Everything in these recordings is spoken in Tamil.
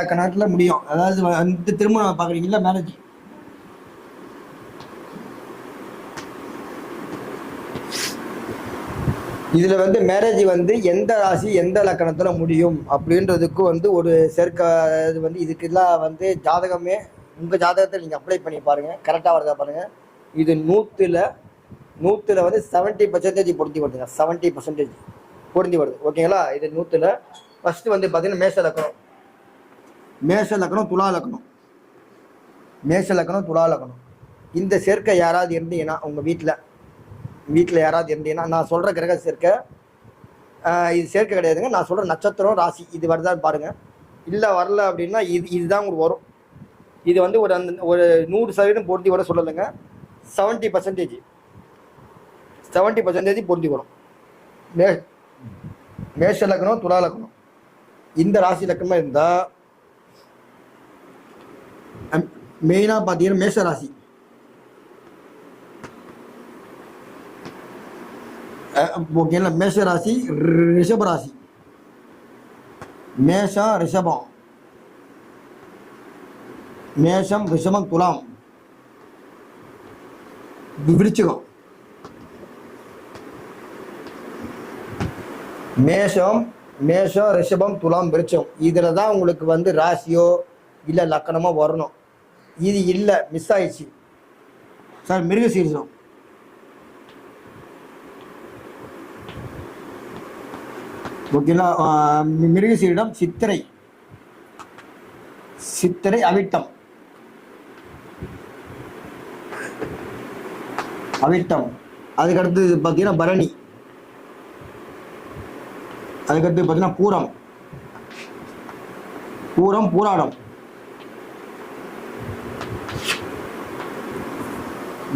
லக்கணத்தில் முடியும். அதாவது வந்து திருமணம் பார்க்குறீங்களா, மேரேஜ். இதில் வந்து மேரேஜ் வந்து எந்த ராசி எந்த லக்கணத்தில் முடியும் அப்படின்றதுக்கு வந்து ஒரு சேர்க்க. இது வந்து இதுக்கெல்லாம் வந்து ஜாதகமே உங்கள் ஜாதகத்தை நீங்கள் அப்ளை பண்ணி பாருங்கள், கரெக்டாக வருதா பாருங்கள். இது நூற்றில் வந்து 70% பொருந்தி வருதுங்க. 70% பொருந்தி வருது. ஓகேங்களா? இது 100ல் ஃபஸ்ட்டு வந்து பார்த்தீங்கன்னா மேஷ லக்கணம், துலா லக்கணம். இந்த சேர்க்கை யாராவது இருந்தீங்கன்னா உங்கள் வீட்டில் யாராவது இருந்தீங்கன்னா, நான் சொல்கிற கிரக சேர்க்கை இது சேர்க்கை கிடையாதுங்க. நான் சொல்கிற நட்சத்திரம் ராசி இது வருதான்னு பாருங்கள். இல்லை வரல அப்படின்னா இதுதான் உங்களுக்கு வரும். இது வந்து ஒரு 100% பொருந்தி வர சொல்லலைங்க. 70% பொருந்தி வரும். மேஷ லக்கணம், துலா லக்கணம் இந்த ராசி லக்கணமாக இருந்தால் மெயினாக பார்த்தீங்கன்னா மேஷ ராசி, ஓகேங்களா? மேஷ ராசி, ரிஷப ராசி, மேஷம் ரிஷபம், துலாம், விருச்சிகம். மேஷம் ரிஷபம், துலாம், விருச்சம். இதில் தான் உங்களுக்கு வந்து ராசியோ இல்லை லக்கணமோ வரணும். இது இல்லை, மிஸ் ஆயிடுச்சு சார். மிருகசீரிஷம், ஓகேங்களா? மிருகசீரிடம், சித்திரை, அவிட்டம். அதுக்கடுத்து பார்த்தீங்கன்னா பரணி. அதுக்கடுத்து பார்த்தீங்கன்னா பூரம், பூராடம்.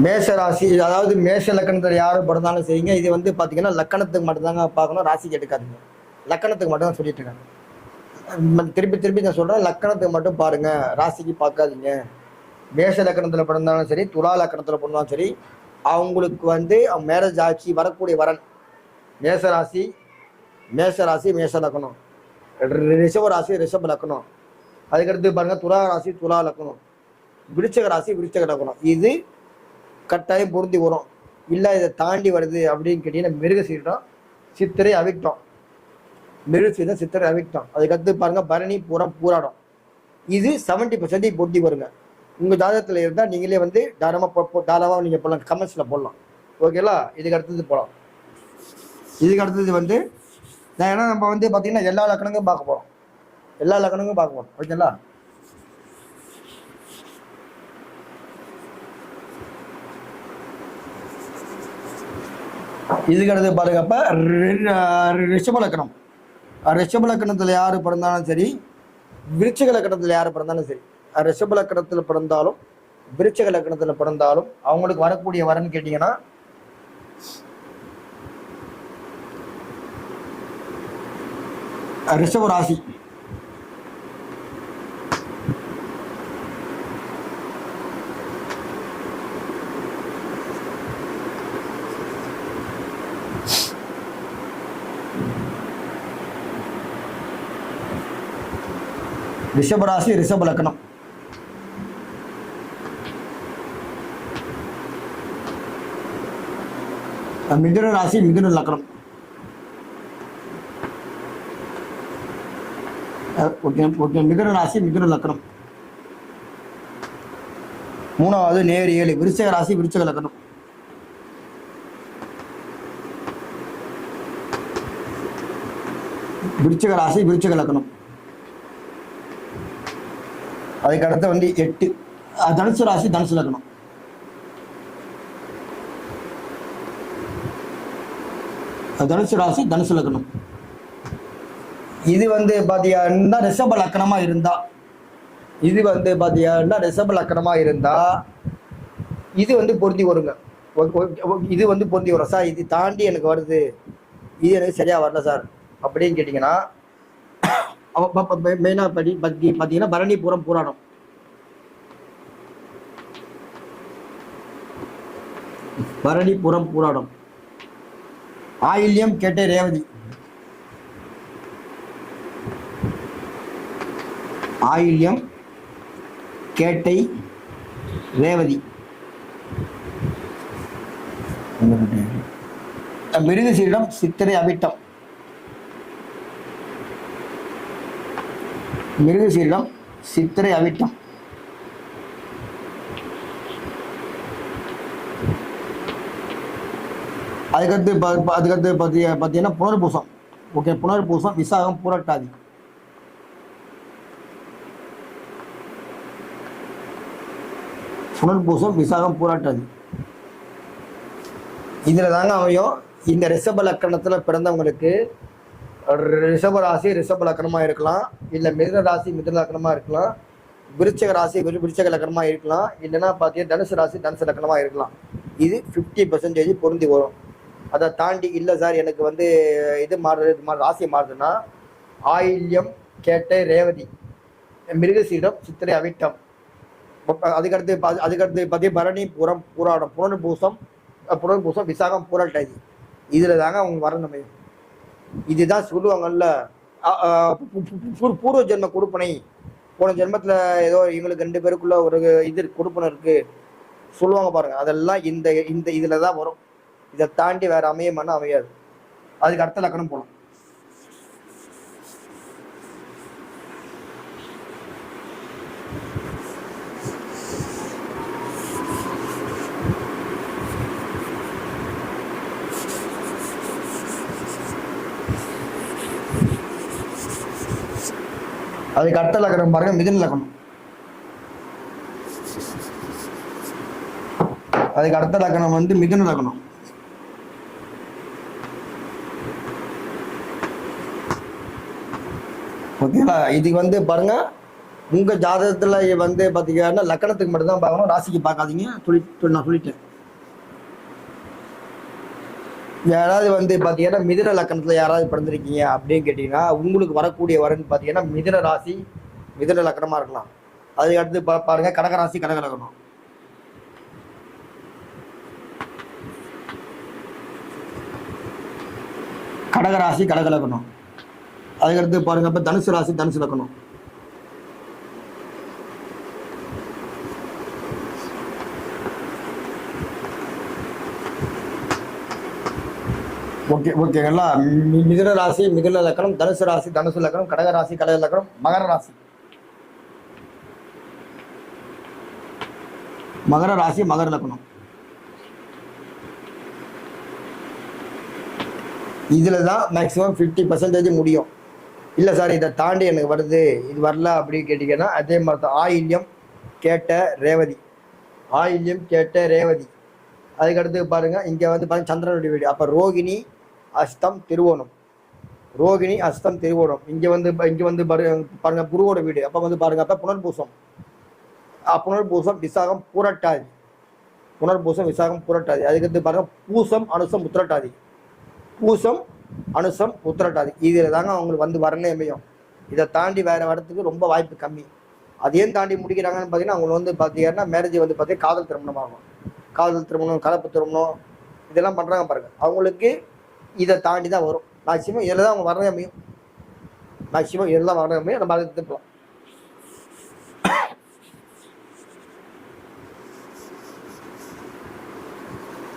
மேஷ ராசி, அதாவது மேஷ லக்கணத்தில் யாரும் பிறந்தாலும் சரிங்க. இது வந்து பார்த்தீங்கன்னா லக்கணத்துக்கு மட்டும்தாங்க பார்க்கணும், ராசிக்கு எடுக்காதுங்க. லக்கணத்துக்கு மட்டும் தான் சொல்லிட்டு இருக்காங்க. திருப்பி நான் சொல்கிறேன், லக்கணத்துக்கு மட்டும் பாருங்கள், ராசிக்கு பார்க்காதீங்க. மேஷ லக்கணத்தில் பிறந்தாலும் சரி, துலா லக்கணத்தில் பிறந்தாலும் சரி, அவங்களுக்கு வந்து மேரேஜ் ஆட்சி வரக்கூடிய வரன் மேஷ ராசி, மேஷ லக்கணம், ரிஷப ராசி, ரிஷப லக்கணம். அதுக்கடுத்து பாருங்கள் துலா ராசி, துலா லக்கணம், விருச்சக ராசி, விருச்சக லக்கணம். இது கட்டாயம் பொருந்தி வரும். இல்லை இதை தாண்டி வருது அப்படின்னு கேட்டீங்கன்னா மிருகசீரிடம், சித்திரை, அவிட்டம். அதுக்கடுத்து பாருங்கள் பரணி, பூரம், பூராடம். இது 70% பொருந்தி வருங்க. உங்கள் ஜாதகத்தில் இருந்தால் நீங்களே வந்து தாராளமாக நீங்கள் போடலாம், கமெண்ட்ஸில் போடலாம். ஓகேங்களா? இதுக்கு அடுத்தது போகலாம். இதுக்கு அடுத்தது வந்து ஏன்னா நம்ம வந்து பார்த்தீங்கன்னா எல்லா லக்கணங்களும் பார்க்க போகிறோம். ஓகேங்களா? இதுக்கு அடுத்து பாருங்க. அப்போ ரிஷப லக்கணத்தில் யார் பிறந்தாலும் சரி, விருச்சிக லக்கணத்தில் யார் பிறந்தாலும் சரி, ரிஷப லக்கணத்தில் பிறந்தாலும் விருச்சிக லக்கணத்தில் பிறந்தாலும் அவங்களுக்கு வரக்கூடிய வரன்னு கேட்டிங்கன்னா ரிஷப ராசி, ரிஷப லக்கணம். மிதுன ராசி, மிதுன லக்கணம். மிதுன ராசி, மிதுன லக்கணம். மூணாவது நேர் 7 விருச்சிக ராசி, விருச்சிக லக்கணம். விருச்சிக ராசி, விருச்சிக லக்கணம். அதுக்கு அடுத்து வந்து 8 தனுசு ராசி, தனுசு லக்கணம். தனுசு ராசி, தனுசு லக்கணம். இது வந்து பார்த்தீங்கன்னா ரிஷப லக்கணமாக இருந்தா, இது வந்து பொருந்தி வருங்க. இது வந்து பொருந்தி வரும் சார். இது தாண்டி எனக்கு வருது, இது எனக்கு சரியாக வரல சார் அப்படின்னு கேட்டிங்கன்னா மெயினாக பார்த்தீங்கன்னா பரணி, பூரம், பூராடம். ஆயில்யம், கேட்டை, ரேவதி. ஆயில்யம், கேட்டை, ரேவதி. மிருகசீரிடம், சித்திரை, அவிட்டம். மிருகசீரிடம், சித்திரை, அவிட்டம். அதுக்கடுத்து பார்த்தீங்கன்னா புனர்பூசம். ஓகே, புனர்பூசம், விசாகம், பூரட்டாதி. புனர்பூசம், விசாகம், பூரட்டாதி. இதில் தாங்க அமையும். இந்த ரிஷப லக்கணத்தில் பிறந்தவங்களுக்கு ரிஷப ராசி ரிஷப லக்கணமாக இருக்கலாம், இல்லை மிதுன ராசி மிதுன லக்கணமாக இருக்கலாம், விருச்சக ராசி விருச்சக லக்கணமாக இருக்கலாம், இல்லைன்னா பார்த்தீங்கன்னா தனுசு ராசி தனுசு லக்கணமாக இருக்கலாம். இது 50% பொருந்தி வரும். அதை தாண்டி இல்லை சார் எனக்கு வந்து இது மாறுறது ராசி மாறுதுன்னா ஆயில்யம், கேட்டை, ரேவதி, மிருகசீரிடம், சித்திரை, அவிட்டம். அதுக்கடுத்து பார்த்தீங்கன்னா பரணி, புறம், பூராடம், புனர்பூசம், விசாகம், பூரட்டாதி. இதில் தாங்க அவங்க வரணுமே. இதுதான் சொல்லுவாங்கல்ல, பூர்வ ஜென்ம கொடுப்பனை. போன ஜென்மத்தில் ஏதோ எங்களுக்கு 2 பேருக்குள்ள ஒரு இது கொடுப்பனை இருக்கு சொல்லுவாங்க பாருங்க. அதெல்லாம் இந்த இதில் தான் வரும். இதை தாண்டி வேற அமையமானா அமையாது. அதுக்கு அடுத்த லக்கணம் போகலாம். அதுக்கு அடுத்த லக்கணம் பாருங்க, மிதுன லக்கணம். அதுக்கு அடுத்த லக்கணம் வந்து மிதுன லக்கணம். ஓகேங்களா? இதுக்கு வந்து பாருங்க, உங்க ஜாதகத்துல வந்து பாத்தீங்கன்னா லக்கணத்துக்கு மட்டும் தான் பார்க்கணும், ராசிக்கு பார்க்காதீங்க. நான் சொல்லிட்டேன். யாராவது வந்து பாத்தீங்கன்னா மிதுன லக்கணத்துல யாராவது பிறந்திருக்கீங்க அப்படின்னு கேட்டீங்கன்னா உங்களுக்கு வரக்கூடிய வரன்னு பாத்தீங்கன்னா மிதுன ராசி மிதுன லக்கணமா இருக்கலாம். அதுக்கு அடுத்து பாருங்க கடகராசி கடக லக்கணம். கடகராசி கடக லக்கணம். அதுக்கடுத்து பாருங்க இப்ப தனுசு ராசி தனுசு லக்கணம். ஓகேங்களா? மிதுன ராசி மிதுன லக்கணம், தனுசு ராசி தனுசு லக்கணம், கடக ராசி கடக லக்கணம், மகர ராசி மகர லக்கணம். இதுல தான் மேக்சிமம் 50% முடியும். இல்லை சார் இதை தாண்டி எனக்கு வருது இது வரல அப்படின்னு கேட்டீங்கன்னா அதே மாதிரி தான் ஆயில்யம், கேட்ட, ரேவதி. ஆயில்யம், கேட்ட, ரேவதி. அதுக்கடுத்து பாருங்க இங்க வந்து பாருங்க சந்திரனுடைய வீடு. அப்ப ரோகிணி, அஸ்தம், திருவோணம். ரோகிணி, அஸ்தம், திருவோணம். இங்க வந்து பாருங்க குருவோட வீடு. அப்ப வந்து பாருங்க அப்ப புனர்பூசம், விசாகம், பூரட்டாதி. புனர்பூசம், விசாகம், பூரட்டாதி. அதுக்கடுத்து பாருங்க பூசம், அனுசம், உத்திரட்டாதி. பூசம், அனுசம், உத்திரட்டாதி. இதில் தாங்க அவங்களுக்கு வந்து வரனே அமையும். இதை தாண்டி வேற வரத்துக்கு ரொம்ப வாய்ப்பு கம்மி. அதையும் தாண்டி முடிக்கிறாங்கன்னு பார்த்தீங்கன்னா அவங்க வந்து பார்த்தீங்கன்னா மேரேஜ் வந்து பார்த்தீங்கன்னா காதல் திருமணம் ஆகும். காதல் திருமணம், கலப்பு திருமணம் இதெல்லாம் பண்ணுறாங்க பாருங்க. அவங்களுக்கு இதை தாண்டி தான் வரும். மேக்சிமம் இதில் தான் அவங்க வரவே அமையும். மேக்சிமம் இதில் தான் வரவே அமையும். நம்ம அதை திருப்பலாம்.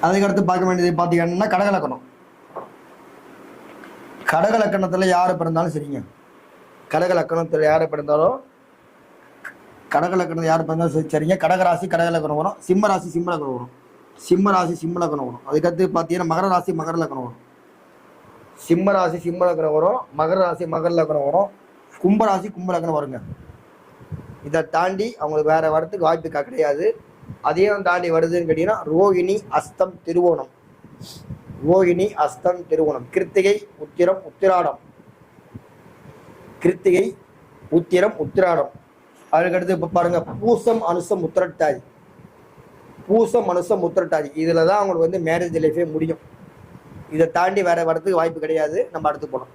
அதுக்கடுத்து பார்க்க வேண்டியது பார்த்தீங்கன்னா கடகலக்கணம். கடகலக்கணத்தில் யார் பிறந்தாலும் சரிங்க. கடகலக்கணத்தில் யார் பிறந்தாலும் கடகலக்கணத்தில் யார் பிறந்தாலும் சரிங்க. கடகராசி கடகலக்கணம் வரும். சிம்ம ராசி சிம்ம லக்கணம் வரும். சிம்ம ராசி சிம்ம லக்கணம் வரும். அதுக்கடுத்து பார்த்தீங்கன்னா மகர ராசி மகர லக்கணம் வரும். சிம்ம ராசி சிம்ம லக்கணம் வரும். மகர ராசி மகர லக்கணம் வரும். கும்பராசி கும்ப லக்கணம் வருங்க. இதை தாண்டி அவங்களுக்கு வேற வரத்துக்கு வாய்ப்பு கிடையாது. அதையும் தாண்டி வருதுன்னு கேட்டீங்கன்னா ரோகிணி, அஸ்தம், திருவோணம். ரோகிணி, அஸ்தம், திருவோணம். கிருத்திகை, உத்திரம், உத்திராடம். கிருத்திகை, உத்திரம், உத்திராடம். அதுக்கடுத்து இப்போ பாருங்க பூசம், அனுசம், உத்திரட்டாதி. பூசம், அனுசம், உத்திரட்டாதி. இதில் தான் அவங்களுக்கு வந்து மேரேஜ் லைஃபே முடியும். இதை தாண்டி வேற வரத்துக்கு வாய்ப்பு கிடையாது. நம்ம அடுத்து போகலாம்.